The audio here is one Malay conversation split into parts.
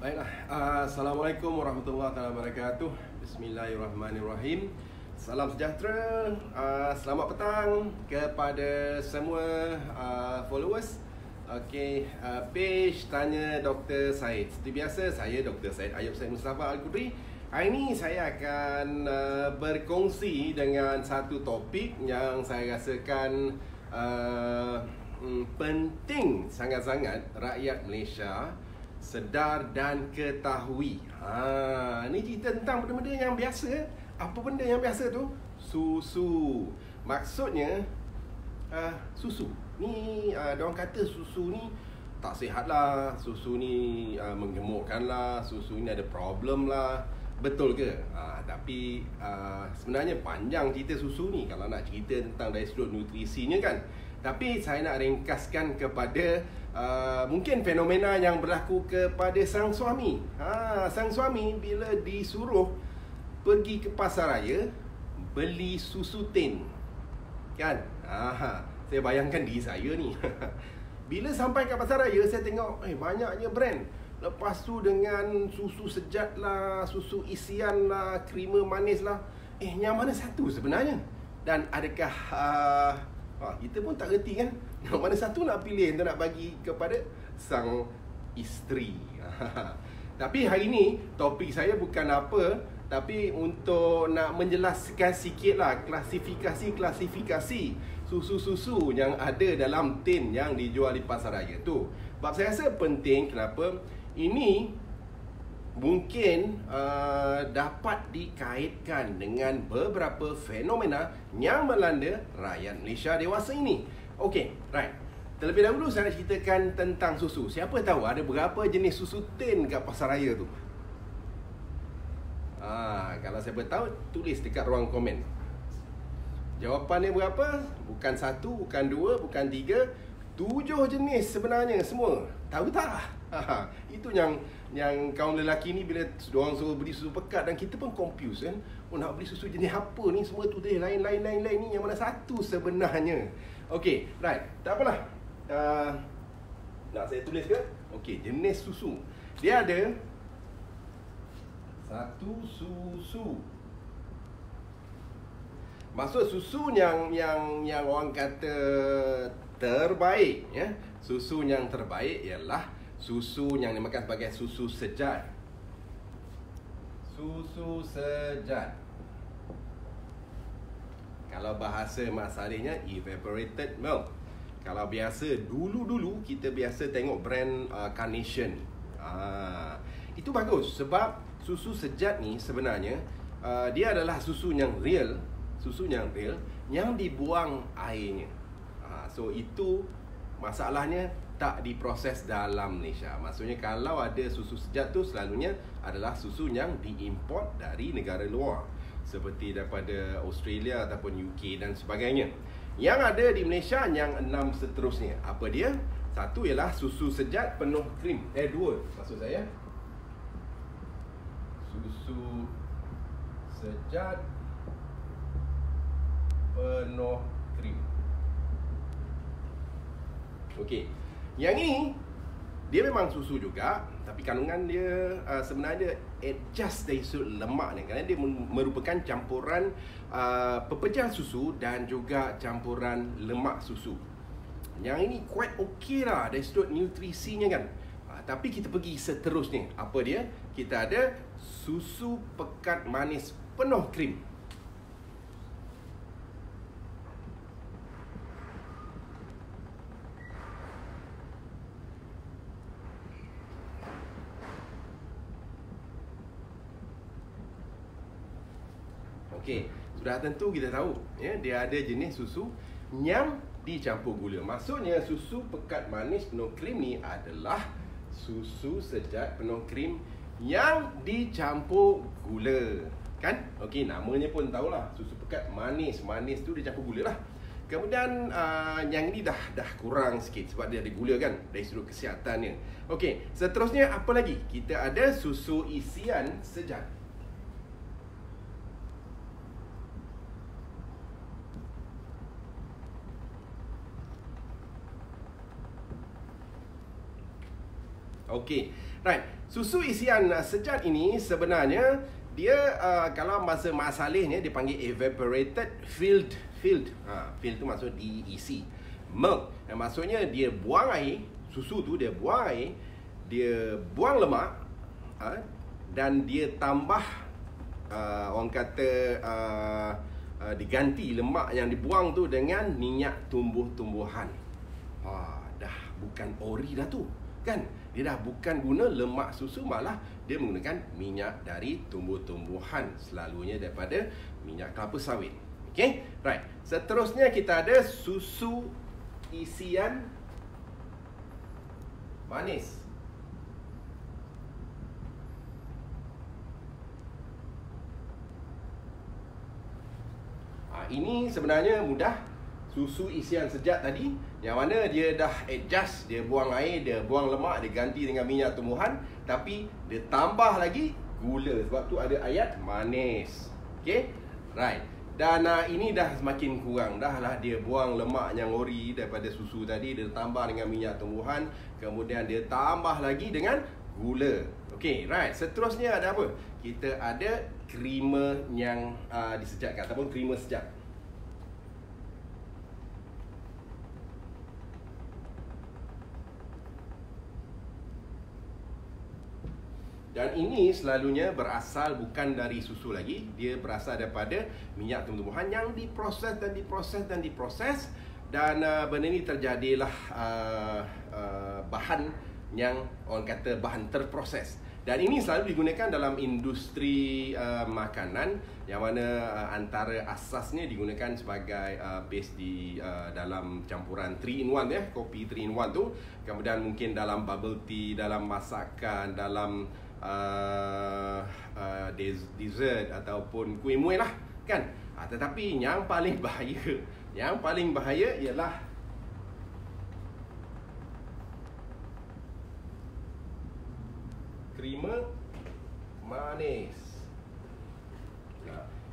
Baiklah, Assalamualaikum warahmatullahi wabarakatuh. Bismillahirrahmanirrahim. Salam sejahtera, selamat petang kepada semua followers. Okey, page Tanya Dr. Syed. Seperti biasa, saya Dr. Syed Ayub Syed Mustafa Al-Qudri. Hari ini saya akan berkongsi dengan satu topik yang saya rasakan penting sangat-sangat rakyat Malaysia sedar dan ketahui. Ni cerita tentang benda-benda yang biasa. Apa benda yang biasa tu? Susu. Maksudnya susu. Ni diorang kata susu ni tak sihat lah, susu ni menggemukkan lah, susu ni ada problem lah. Betul ke? Tapi sebenarnya panjang cerita susu ni kalau nak cerita tentang dari sudut nutrisinya kan. Tapi saya nak ringkaskan kepada mungkin fenomena yang berlaku kepada sang suami. Sang suami bila disuruh pergi ke pasar raya beli susu tin, kan? Saya bayangkan diri saya ni. Bila sampai ke pasar raya, saya tengok banyaknya brand. Lepas tu dengan susu sejat lah, susu isian lah, krima manis lah. Yang mana satu sebenarnya? Dan adakah kita pun tak reti kan, yang mana satu nak pilih untuk nak bagi kepada sang isteri. Tapi hari ni topik saya bukan apa, tapi untuk nak menjelaskan sikit lah klasifikasi susu-susu yang ada dalam tin yang dijual di pasar raya tu. Sebab saya rasa penting. Kenapa? Ini mungkin dapat dikaitkan dengan beberapa fenomena yang melanda rakyat Malaysia dewasa ini. Okey, right. Terlebih dahulu saya nak ceritakan tentang susu. Siapa tahu ada berapa jenis susu tin kat pasar raya tu? Kalau siapa tahu, tulis dekat ruang komen. Jawapannya berapa? Bukan satu, bukan dua, bukan tiga, 7 jenis sebenarnya semua. Tahu tak? Itu yang kaum lelaki ni bila diorang suruh beli susu pekat dan kita pun confused kan. Nak beli susu jenis apa ni? Semua tu lain ni, yang mana satu sebenarnya? Okey, right. Tak apalah. Nak saya tulis ke? Okey, jenis susu. Dia ada satu susu. Maksud susu yang orang kata terbaik, ya. Susu yang terbaik ialah susu yang dimakan sebagai susu sejat. Susu sejat. Kalau bahasa mak salihnya evaporated milk. Kalau biasa dulu kita biasa tengok brand Carnation. Itu bagus sebab susu sejat ni sebenarnya dia adalah susu yang real, yang dibuang airnya. So itu masalahnya tak diproses dalam Malaysia. Maksudnya kalau ada susu sejat tu selalunya adalah susu yang diimport dari negara luar, seperti daripada Australia ataupun UK dan sebagainya. Yang ada di Malaysia yang 6 seterusnya. Apa dia? Satu ialah susu sejat penuh krim. Dua maksud saya. Susu sejat penuh krim. Okey. Yang ini dia memang susu juga, tapi kandungan dia sebenarnya adjust dari sudut lemak ni, kerana dia merupakan campuran pepejal susu dan juga campuran lemak susu. Yang ini quite okey lah dari sudut nutrisinya kan. Tapi kita pergi seterusnya. Apa dia? Kita ada susu pekat manis penuh krim. Okey, sudah tentu kita tahu ya, dia ada jenis susu yang dicampur gula. Maksudnya susu pekat manis penuh krim ni adalah susu sejat penuh krim yang dicampur gula, kan? Okey, namanya pun tahulah, susu pekat manis tu dicampur gula lah. Kemudian yang ini dah kurang sikit sebab dia ada gula kan, dari sudut kesihatannya. Okey, seterusnya apa lagi? Kita ada susu isian sejat. Okey, Right. Susu isian sejat ini sebenarnya dia kalau bahasa Mak Salehnya dia panggil evaporated filled. Filled tu maksud diisi. Milk. Maksudnya dia buang air, susu tu dia buang air, dia buang lemak dan dia tambah orang kata diganti lemak yang dibuang tu dengan minyak tumbuh-tumbuhan. Dah bukan ori dah tu, kan? Dia dah bukan guna lemak susu, malah dia menggunakan minyak dari tumbuh-tumbuhan, selalunya daripada minyak kelapa sawit. Okay, right. Seterusnya kita ada susu isian manis. Ini sebenarnya mudah. Susu isian sejat tadi, yang mana dia dah adjust, dia buang air, dia buang lemak, dia ganti dengan minyak tumbuhan, tapi dia tambah lagi gula, sebab tu ada ayat manis. Okay, right. Dan ini dah semakin kurang dah lah. Dia buang lemak yang ori daripada susu tadi, dia tambah dengan minyak tumbuhan, kemudian dia tambah lagi dengan gula. Okay, right. Seterusnya ada apa? Kita ada krima yang disejatkan ataupun krima sejat. Dan ini selalunya berasal bukan dari susu lagi. Dia berasal daripada minyak tumbuh-tumbuhan yang diproses dan diproses dan diproses. Dan benda ni terjadilah bahan yang orang kata bahan terproses. Dan ini selalu digunakan dalam industri makanan, yang mana antara asasnya digunakan sebagai base di dalam campuran 3-in-1 ya, kopi 3-in-1 tu. Kemudian mungkin dalam bubble tea, dalam masakan, dalam dessert ataupun kuih muih lah, kan? Tetapi yang paling bahaya ialah krima manis.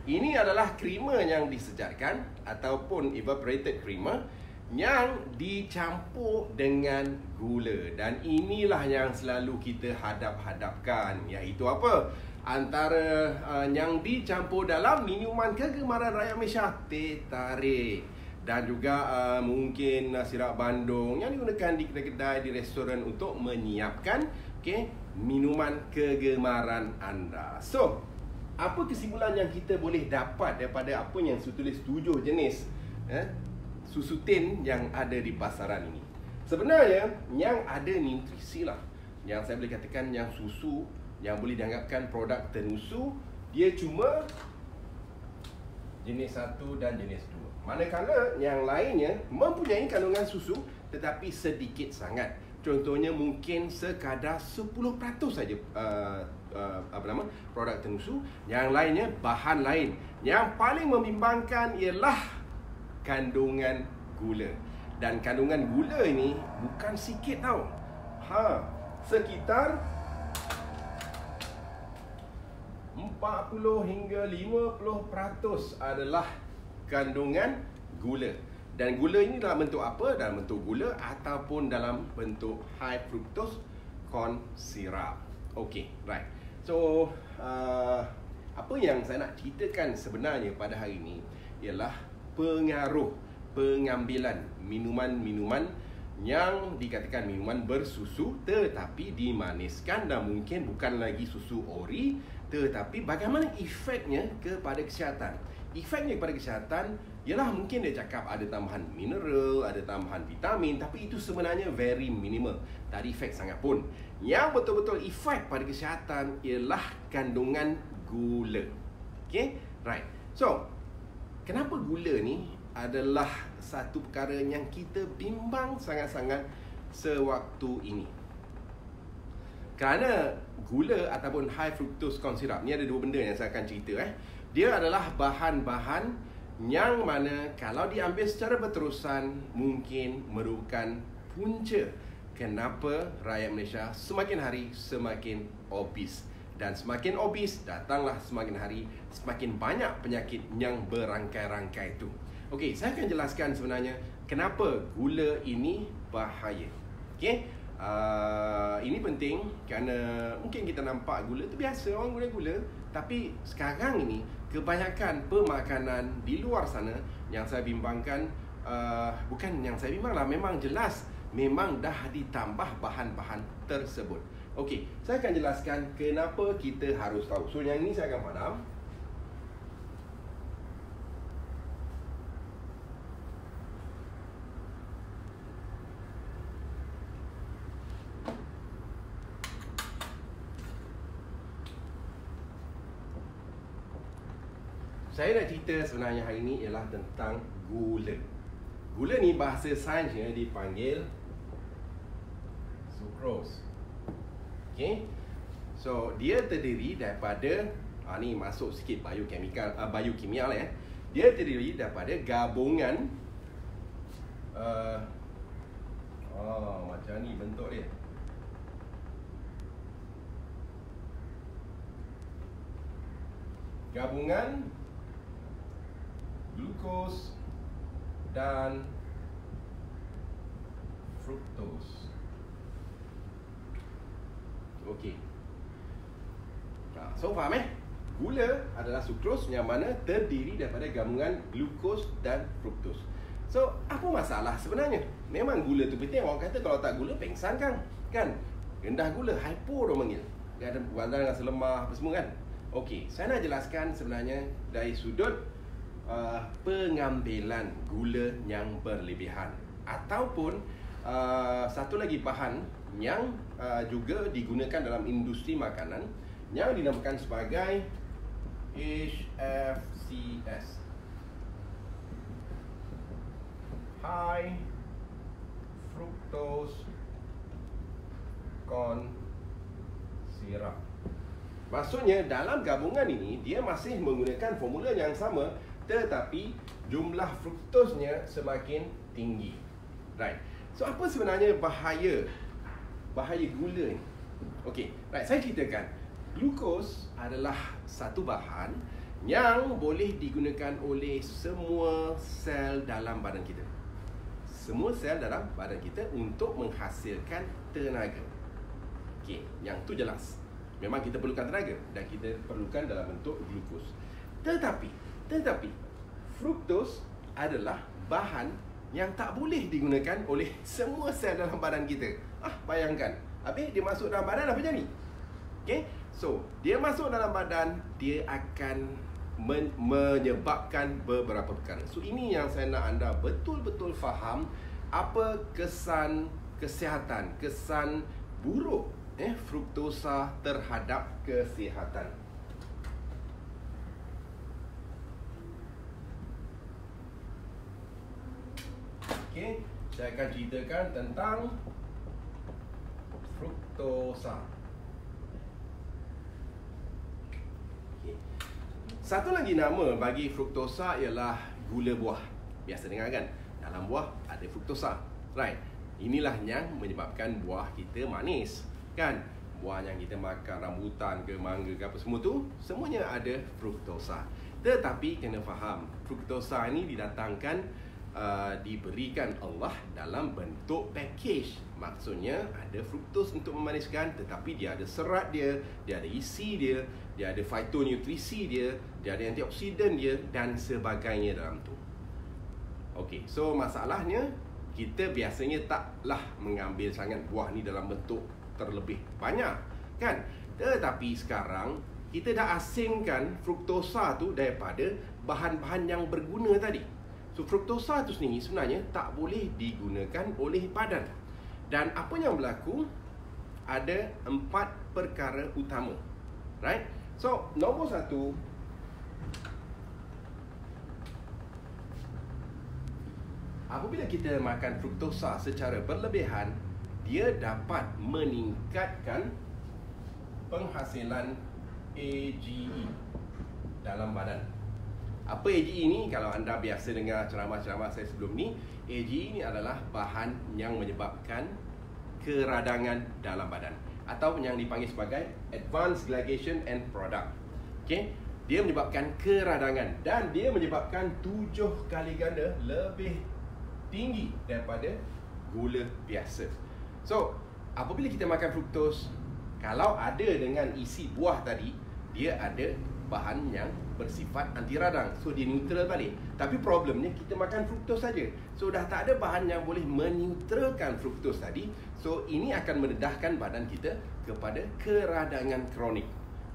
Ini adalah krima yang disejatkan ataupun evaporated krima yang dicampur dengan gula. Dan inilah yang selalu kita hadap-hadapkan, iaitu apa? Antara yang dicampur dalam minuman kegemaran rakyat Malaysia, teh tarik. Dan juga mungkin sirap bandung yang digunakan di kedai-kedai, di restoran untuk menyiapkan minuman kegemaran anda. So, apa kesimpulan yang kita boleh dapat daripada apa yang saya tulis 7 jenis susu tin yang ada di pasaran ini? Sebenarnya yang ada nutrisi lah, yang saya boleh katakan yang susu yang boleh dianggapkan produk tenusu, dia cuma jenis 1 dan jenis 2. Manakala yang lainnya mempunyai kandungan susu tetapi sedikit sangat. Contohnya mungkin sekadar 10% saja produk tenusu. Yang lainnya bahan lain. Yang paling membimbangkan ialah kandungan gula. Dan kandungan gula ini bukan sikit tau. Sekitar 40 hingga 50% adalah kandungan gula. Dan gula ini dalam bentuk apa? Dalam bentuk gula ataupun dalam bentuk high fructose corn syrup. Okay, right. So, apa yang saya nak ceritakan sebenarnya pada hari ini ialah pengaruh pengambilan minuman-minuman yang dikatakan minuman bersusu tetapi dimaniskan, dan mungkin bukan lagi susu ori, tetapi bagaimana efeknya kepada kesihatan. Efeknya kepada kesihatan ialah mungkin dia cakap ada tambahan mineral, ada tambahan vitamin, tapi itu sebenarnya very minimal. Tak ada efek sangat pun. Yang betul-betul efek pada kesihatan ialah kandungan gula. Okay, right. So, kenapa gula ni adalah satu perkara yang kita bimbang sangat-sangat sewaktu ini? Kerana gula ataupun high fructose corn syrup ni ada dua benda yang saya akan cerita. Dia adalah bahan-bahan yang mana kalau diambil secara berterusan mungkin merupakan punca kenapa rakyat Malaysia semakin hari semakin obes. Dan semakin obes, datanglah semakin hari semakin banyak penyakit yang berangkai-rangkai itu. Okey, saya akan jelaskan sebenarnya kenapa gula ini bahaya. Okey, Ini penting kerana mungkin kita nampak gula tu biasa, orang gula-gula. Tapi sekarang ini kebanyakan pemakanan di luar sana yang saya bimbangkan, bukan yang saya bimbang lah, memang jelas memang dah ditambah bahan-bahan tersebut. Okey, saya akan jelaskan kenapa kita harus tahu. So yang ini saya akan padam. Saya nak cerita sebenarnya hari ini ialah tentang gula. Gula ni bahasa sainsnya dipanggil sucrose. Okay. So dia terdiri daripada ni masuk sikit biokimia lah ya. Dia terdiri daripada gabungan macam ni bentuk dia. Gabungan glukos dan fructose. Okey. So faham Gula adalah sucrose yang mana terdiri daripada gabungan glukos dan fructose. So apa masalah sebenarnya? Memang gula tu penting. Orang kata kalau tak gula pengsan kan? Rendah gula, hypo orang panggil. Dia ada bandar rasa lemah apa semua kan? Okey, saya nak jelaskan sebenarnya dari sudut pengambilan gula yang berlebihan, ataupun satu lagi bahan yang juga digunakan dalam industri makanan yang dinamakan sebagai HFCS, High Fructose Corn Syrup. Maksudnya dalam gabungan ini dia masih menggunakan formula yang sama, tetapi jumlah fruktosnya semakin tinggi. Right. So apa sebenarnya bahaya gula ni? Okey, right, saya ceritakan. Glukos adalah satu bahan yang boleh digunakan oleh semua sel dalam badan kita. Semua sel dalam badan kita untuk menghasilkan tenaga. Okey, yang tu jelas. Memang kita perlukan tenaga dan kita perlukan dalam bentuk glukos. Tetapi fructose adalah bahan yang tak boleh digunakan oleh semua sel dalam badan kita. Bayangkan, habis dia masuk dalam badan apa jadi? Okay? So, dia masuk dalam badan, dia akan menyebabkan beberapa perkara. So, ini yang saya nak anda betul-betul faham apa kesan kesihatan, kesan buruk fruktosa terhadap kesihatan. Okey, saya akan ceritakan tentang fruktosa. Okay. Satu lagi nama bagi fruktosa ialah gula buah. Biasa dengar kan? Dalam buah ada fruktosa. Right. Inilah yang menyebabkan buah kita manis. Kan? Buah yang kita makan, rambutan ke mangga ke apa semua tu, semuanya ada fruktosa. Tetapi kena faham, fruktosa ini didatangkan, diberikan Allah dalam bentuk package. Maksudnya ada fruktos untuk memaniskan, tetapi dia ada serat dia ada isi dia ada phytonutrisi dia ada antioksidan dia dan sebagainya dalam tu. Okey, so masalahnya kita biasanya taklah mengambil sangat buah ni dalam bentuk terlebih banyak, kan? Tetapi sekarang kita dah asingkan fruktosa tu daripada bahan-bahan yang berguna tadi. So fruktosa tu sendiri sebenarnya tak boleh digunakan oleh badan. Dan apa yang berlaku? Ada 4 perkara utama. Right? So nombor 1, apabila kita makan fruktosa secara berlebihan, dia dapat meningkatkan penghasilan AGE dalam badan. Apa AGE ni? Kalau anda biasa dengar ceramah-ceramah saya sebelum ni, AGE ni adalah bahan yang menyebabkan keradangan dalam badan, atau yang dipanggil sebagai Advanced Glycation End Product. Okay? Dia menyebabkan keradangan dan dia menyebabkan 7 kali ganda lebih tinggi daripada gula biasa. So, apabila kita makan fruktos, kalau ada dengan isi buah tadi, dia ada bahan yang bersifat anti radang. So dia neutral balik. Tapi problemnya kita makan fruktos saja. So dah tak ada bahan yang boleh meneutralkan fruktos tadi. So ini akan mendedahkan badan kita kepada keradangan kronik.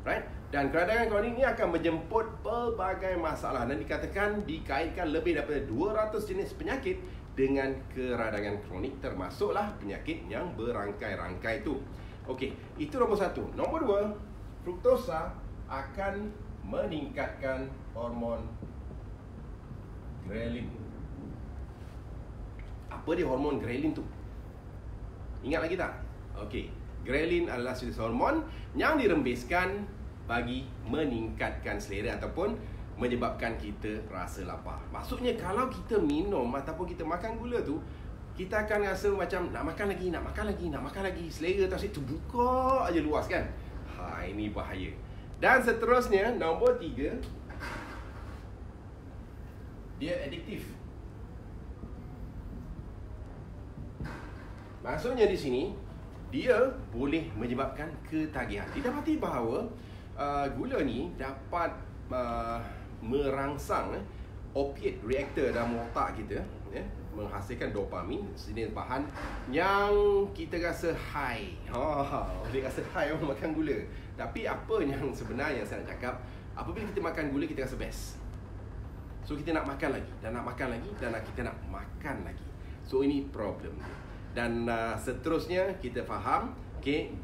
Right? Dan keradangan kronik ini akan menjemput pelbagai masalah dan dikatakan dikaitkan lebih daripada 200 jenis penyakit dengan keradangan kronik, termasuklah penyakit yang berangkai-rangkai itu. Okey, itu nombor 1. Nombor 2, fruktosa akan meningkatkan hormon ghrelin. Apa dia hormon ghrelin tu? Ingat lagi tak? Okey, ghrelin adalah jenis hormon yang dirembeskan bagi meningkatkan selera ataupun menyebabkan kita rasa lapar. Maksudnya kalau kita minum ataupun kita makan gula tu, kita akan rasa macam nak makan lagi, nak makan lagi, nak makan lagi. Selera tu asyik terbuka aja luas kan. Ini bahaya. Dan seterusnya, nombor 3, dia adiktif. Maksudnya di sini, dia boleh menyebabkan ketagihan. Didapati bahawa gula ni dapat merangsang opiate reactor dalam otak kita, menghasilkan dopamin, jenis bahan yang kita rasa high. Boleh rasa high orang makan gula. Tapi apa yang sebenarnya saya nak cakap, apabila kita makan gula, kita rasa best. So kita nak makan lagi, dan nak makan lagi, dan kita nak makan lagi. So ini problem. Dan seterusnya kita faham,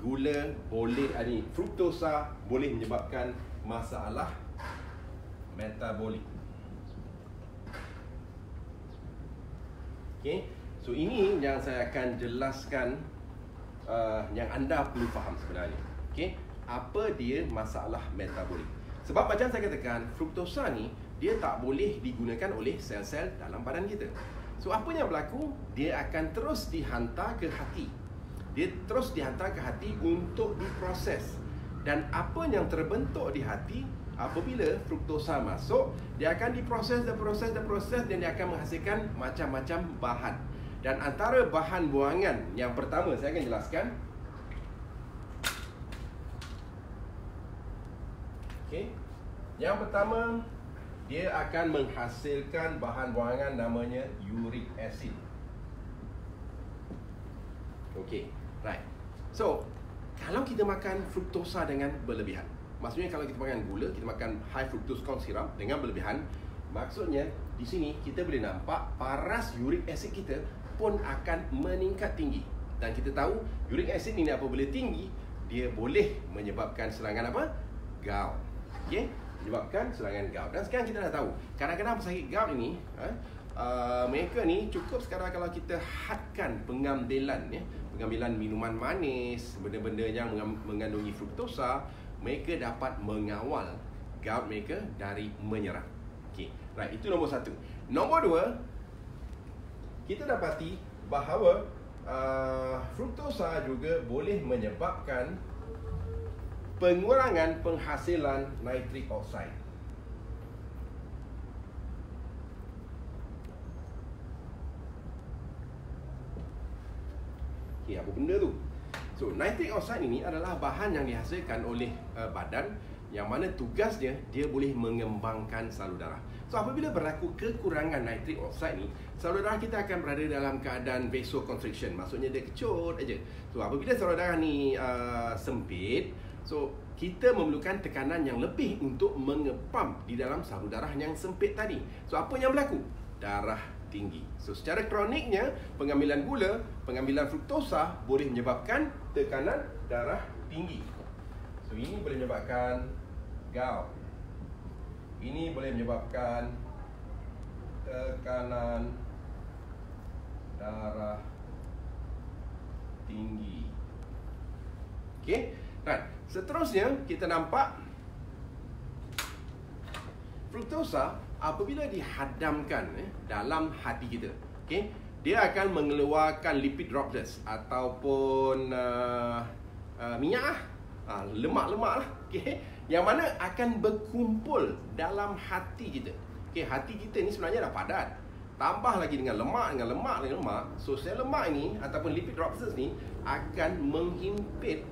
gula boleh, fruktosa boleh menyebabkan masalah metabolik. So ini yang saya akan jelaskan, yang anda perlu faham sebenarnya. Apa dia masalah metabolik? Sebab macam saya katakan, fruktosa ni dia tak boleh digunakan oleh sel-sel dalam badan kita. So apa yang berlaku? Dia akan terus dihantar ke hati. Dia terus dihantar ke hati untuk diproses. Dan apa yang terbentuk di hati, apabila fruktosa masuk, dia akan diproses dan dia akan menghasilkan macam-macam bahan. Dan antara bahan buangan yang pertama saya akan jelaskan. Yang pertama, dia akan menghasilkan bahan buangan namanya uric acid. Right. So, kalau kita makan fruktosa dengan berlebihan, maksudnya kalau kita makan gula, kita makan high fructose corn syrup dengan berlebihan, maksudnya di sini kita boleh nampak paras uric acid kita pun akan meningkat tinggi. Dan kita tahu uric acid ini apabila tinggi, dia boleh menyebabkan serangan apa? Gout. Menyebabkan serangan gout. Dan sekarang kita dah tahu, kadang-kadang pesakit gout ini, mereka ni cukup sekarang kalau kita hadkan pengambilan minuman manis, benda-benda yang mengandungi fruktosa, mereka dapat mengawal gout mereka dari menyerang. Right, itu nombor 1. Nombor 2, kita dapati bahawa fruktosa juga boleh menyebabkan pengurangan penghasilan nitric oxide. Apa benda tu? So, nitric oxide ini adalah bahan yang dihasilkan oleh badan, yang mana tugasnya dia boleh mengembangkan salur darah. So, apabila berlaku kekurangan nitric oxide ni, salur darah kita akan berada dalam keadaan vasoconstriction. Maksudnya dia kecut aja. So, apabila salur darah ni sempit, so kita memerlukan tekanan yang lebih untuk mengepam di dalam salur darah yang sempit tadi. So, apa yang berlaku? Darah tinggi. So, secara kroniknya, pengambilan gula, pengambilan fruktosa boleh menyebabkan tekanan darah tinggi. So, ini boleh menyebabkan gout. Ini boleh menyebabkan tekanan darah tinggi. Right. Seterusnya, kita nampak fruktosa apabila dihadamkan dalam hati kita, dia akan mengeluarkan lipid droplets ataupun minyak lemak-lemak lah, yang mana akan berkumpul dalam hati kita. Hati kita ni sebenarnya dah padat, tambah lagi dengan lemak. So sel lemak ini ataupun lipid droplets ni, akan menghimpit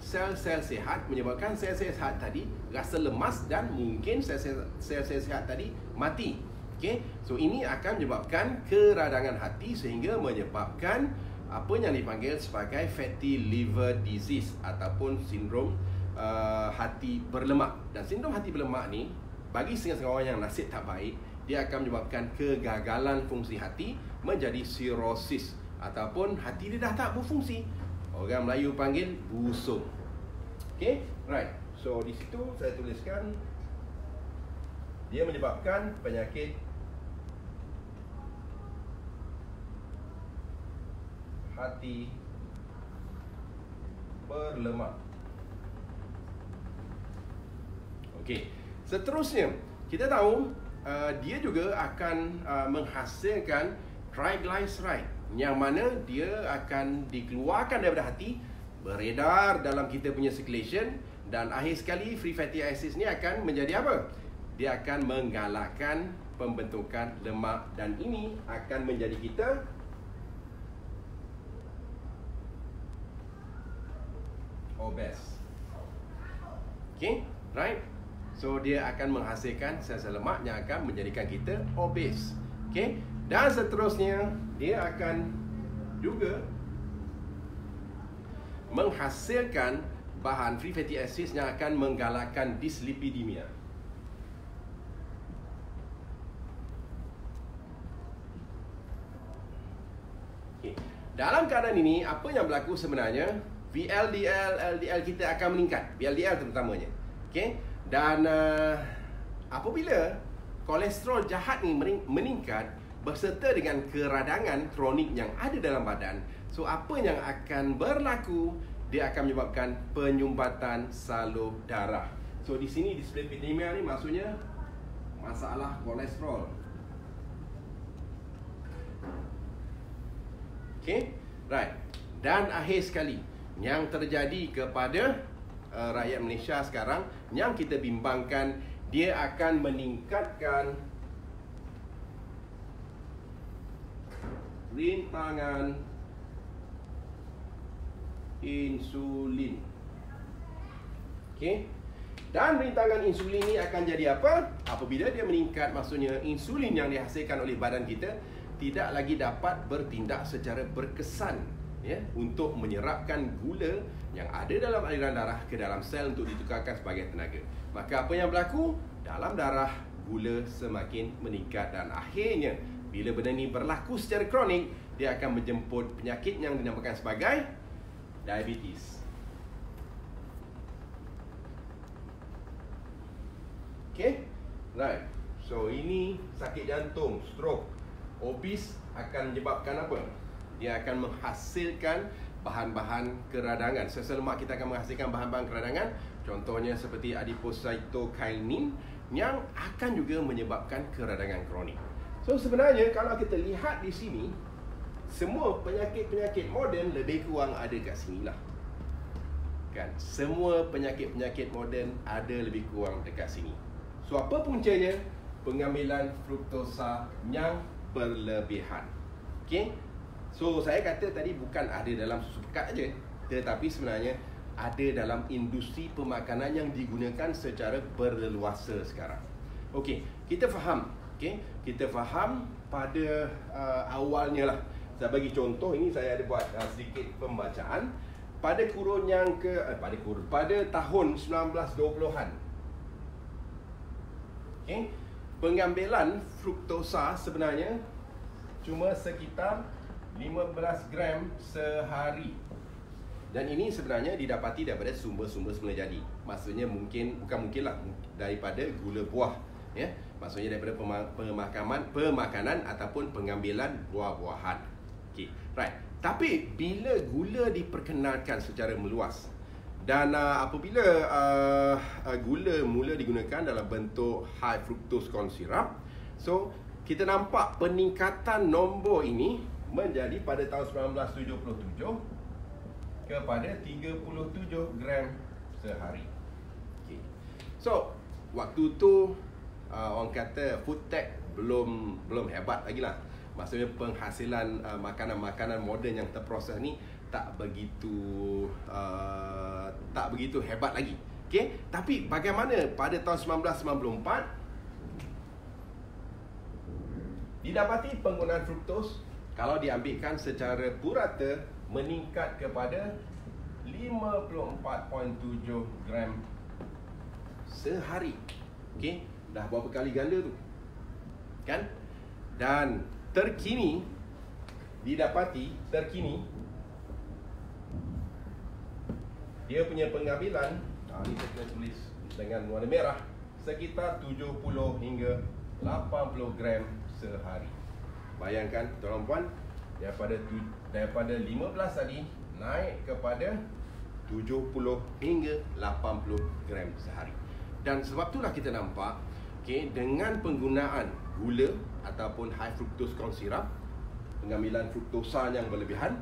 sel-sel sihat, menyebabkan sel-sel sihat tadi rasa lemas dan mungkin sel-sel sihat tadi mati. Okey, so ini akan menyebabkan keradangan hati sehingga menyebabkan apa yang dipanggil sebagai fatty liver disease ataupun sindrom hati berlemak. Dan sindrom hati berlemak ni bagi setengah-setengah orang yang nasib tak baik, dia akan menyebabkan kegagalan fungsi hati menjadi cirrhosis ataupun hati dia dah tak berfungsi. Orang Melayu panggil busung. Okay, right. So di situ saya tuliskan dia menyebabkan penyakit hati berlemak. Okey, seterusnya kita tahu dia juga akan menghasilkan triglyceride yang mana dia akan dikeluarkan daripada hati, beredar dalam kita punya circulation, dan akhir sekali free fatty acids ni akan menjadi apa? Dia akan menggalakkan pembentukan lemak dan ini akan menjadi kita obese. Okay, right? So dia akan menghasilkan sel-sel lemak yang akan menjadikan kita obese. Okay, dan seterusnya dia akan juga menghasilkan bahan free fatty acids yang akan menggalakkan dyslipidemia. Okay. Dalam keadaan ini, apa yang berlaku sebenarnya? VLDL, LDL kita akan meningkat. VLDL terutamanya. Okay? Dan apabila kolesterol jahat ni meningkat berserta dengan keradangan kronik yang ada dalam badan, so apa yang akan berlaku? Dia akan menyebabkan penyumbatan salur darah. So di sini dyslipidemia ni maksudnya masalah kolesterol. Okay? Right. Dan akhir sekali, yang terjadi kepada rakyat Malaysia sekarang yang kita bimbangkan, dia akan meningkatkan rintangan insulin. Okey. Dan rintangan insulin ni akan jadi apa? Apabila dia meningkat, maksudnya insulin yang dihasilkan oleh badan kita tidak lagi dapat bertindak secara berkesan, ya, untuk menyerapkan gula yang ada dalam aliran darah ke dalam sel untuk ditukarkan sebagai tenaga. Maka apa yang berlaku? Dalam darah gula semakin meningkat dan akhirnya bila benda ni berlaku secara kronik, dia akan menjemput penyakit yang dinamakan sebagai diabetes. Okay? Right. So ini sakit jantung, stroke. Obes akan menyebabkan apa? Dia akan menghasilkan bahan-bahan keradangan. Sel-sel lemak kita akan menghasilkan bahan-bahan keradangan. Contohnya seperti adipocytokinin yang akan juga menyebabkan keradangan kronik. So sebenarnya kalau kita lihat di sini, semua penyakit-penyakit moden lebih kurang ada kat sini lah. Kan? Semua penyakit-penyakit moden ada lebih kurang dekat sini. So apa puncanya? Pengambilan fruktosa yang berlebihan. Okay? So saya kata tadi bukan ada dalam susu pekat aja, tetapi sebenarnya ada dalam industri pemakanan yang digunakan secara berleluasa sekarang. Okey, kita faham. Okey, kita faham pada awalnya lah. Saya bagi contoh, ini saya ada buat sedikit pembacaan pada kurun yang pada tahun 1920-an. Okey, pengambilan fruktosa sebenarnya cuma sekitar 15 gram sehari. Dan ini sebenarnya didapati daripada sumber-sumber semula jadi. Maksudnya bukan mungkin lah, daripada gula buah, ya. Maksudnya daripada pemakanan ataupun pengambilan buah-buahan. Okey, right. Tapi bila gula diperkenalkan secara meluas dan apabila gula mula digunakan dalam bentuk high fructose corn syrup, so kita nampak peningkatan nombor ini menjadi pada tahun 1977 kepada 37 gram sehari. Okay. So waktu tu orang kata food tech belum hebat lagi lah. Maksudnya penghasilan makanan-makanan moden yang terproses ni tak begitu hebat lagi. Okey, tapi bagaimana pada tahun 1994 didapati penggunaan fruktos kalau diambilkan secara purata meningkat kepada 54.7 gram sehari. Okey, dah berapa kali ganda tu? Kan? Dan terkini dia punya pengambilan, ni saya kena tulis dengan warna merah, sekitar 70 hingga 80 gram sehari. Bayangkan tuan-tuan, daripada 15 tadi naik kepada 70 hingga 80 gram sehari. Dan sebab itulah kita nampak, dengan penggunaan gula ataupun high fructose corn syrup, pengambilan fruktosa yang berlebihan,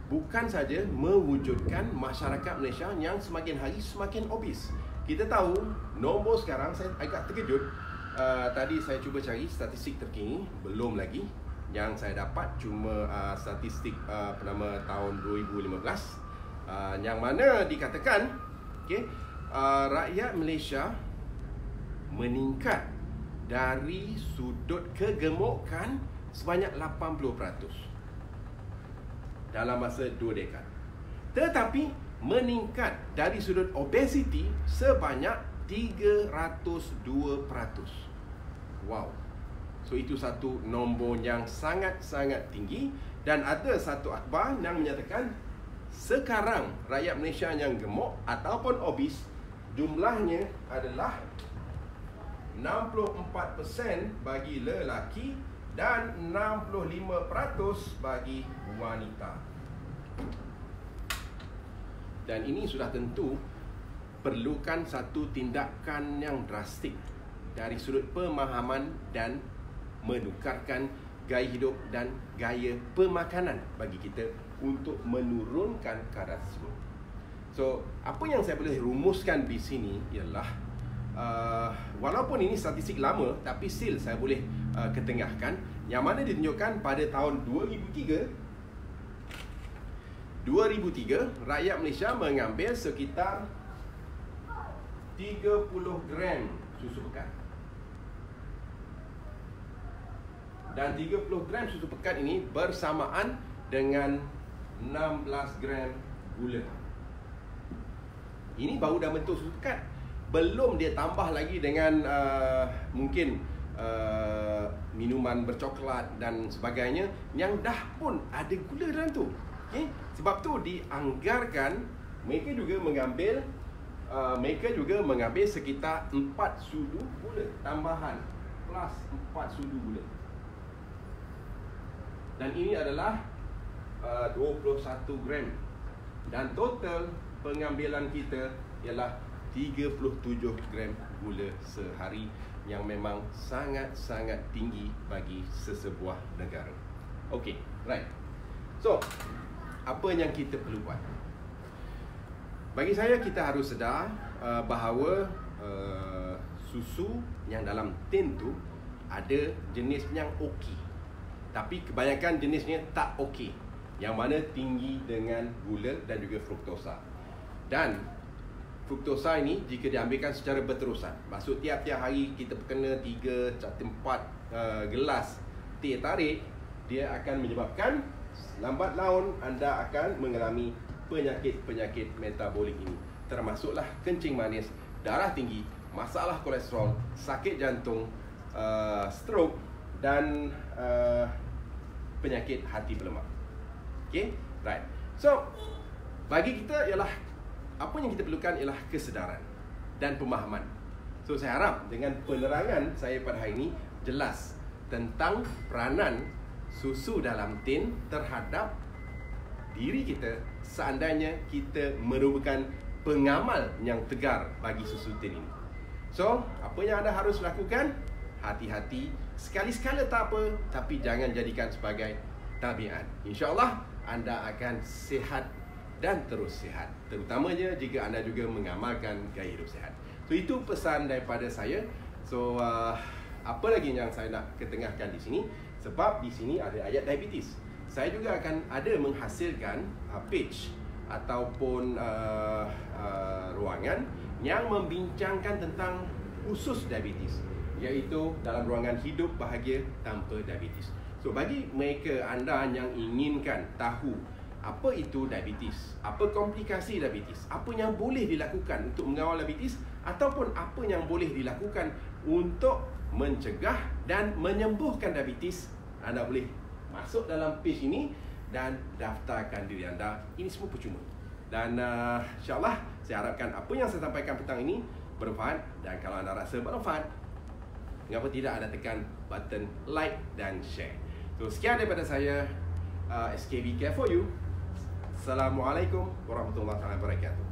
bukan saja mewujudkan masyarakat Malaysia yang semakin hari semakin obes. Kita tahu nombor sekarang, saya agak terkejut. Tadi saya cuba cari statistik terkini, belum lagi. Yang saya dapat cuma statistik penama tahun 2015, yang mana dikatakan rakyat Malaysia meningkat dari sudut kegemukan sebanyak 80% dalam masa 2 dekad. Tetapi meningkat dari sudut obesity sebanyak 302%. Wow. So itu satu nombor yang sangat-sangat tinggi. Dan ada satu akhbar yang menyatakan sekarang rakyat Malaysia yang gemuk ataupun obes jumlahnya adalah 64% bagi lelaki dan 65% bagi wanita. Dan ini sudah tentu perlukan satu tindakan yang drastik dari sudut pemahaman dan menukarkan gaya hidup dan gaya pemakanan bagi kita untuk menurunkan kadar tersebut. So, apa yang saya boleh rumuskan di sini ialah walaupun ini statistik lama, tapi still saya boleh ketengahkan, yang mana ditunjukkan pada tahun 2003 rakyat Malaysia mengambil sekitar 30 gram susu pekat. Dan 30 gram susu pekat ini bersamaan dengan 16 gram gula. Ini baru dah bentuk susu pekat. Belum dia tambah lagi dengan mungkin minuman bercoklat dan sebagainya yang dah pun ada gula dalam tu. Sebab tu dianggarkan mereka juga mengambil sekitar 4 sudu gula tambahan plus 4 sudu gula. Dan ini adalah 21 gram. Dan total pengambilan kita ialah 37 gram gula sehari, yang memang sangat-sangat tinggi bagi sesebuah negara. Okey, right. So, apa yang kita perlu buat? Bagi saya, kita harus sedar bahawa susu yang dalam tin tu ada jenis yang okey, tapi kebanyakan jenisnya tak okey, yang mana tinggi dengan gula dan juga fruktosa. Dan fruktosa ini jika diambilkan secara berterusan, maksud tiap-tiap hari kita kena 3 4 gelas teh tarik, dia akan menyebabkan lambat laun anda akan mengalami penyakit-penyakit metabolik ini, termasuklah kencing manis, darah tinggi, masalah kolesterol, sakit jantung, stroke dan penyakit hati berlemak. Okay, right. So, bagi kita ialah apa yang kita perlukan ialah kesedaran dan pemahaman. So, saya harap dengan penerangan saya pada hari ini jelas tentang peranan susu dalam tin terhadap diri kita seandainya kita merupakan pengamal yang tegar bagi susu tin ini. So, apa yang anda harus lakukan? Hati-hati, sekali-sekala tak apa, tapi jangan jadikan sebagai tabiat. InsyaAllah anda akan sihat dan terus sihat, terutamanya jika anda juga mengamalkan gaya hidup sihat. So, itu pesan daripada saya. So, apa lagi yang saya nak ketengahkan di sini? Sebab di sini ada ayat diabetes. saya juga akan ada menghasilkan page ataupun ruangan yang membincangkan tentang khusus diabetes, iaitu dalam ruangan hidup bahagia tanpa diabetes. So bagi mereka anda yang inginkan tahu apa itu diabetes, apa komplikasi diabetes, apa yang boleh dilakukan untuk mengawal diabetes, ataupun apa yang boleh dilakukan untuk mencegah dan menyembuhkan diabetes, anda boleh masuk dalam page ini dan daftarkan diri anda. Ini semua percuma. Dan insyaAllah saya harapkan apa yang saya sampaikan petang ini bermanfaat. Dan kalau anda rasa bermanfaat, mengapa tidak anda tekan button like dan share. So sekian daripada saya, SKB Care for You. Assalamualaikum warahmatullahi wabarakatuh.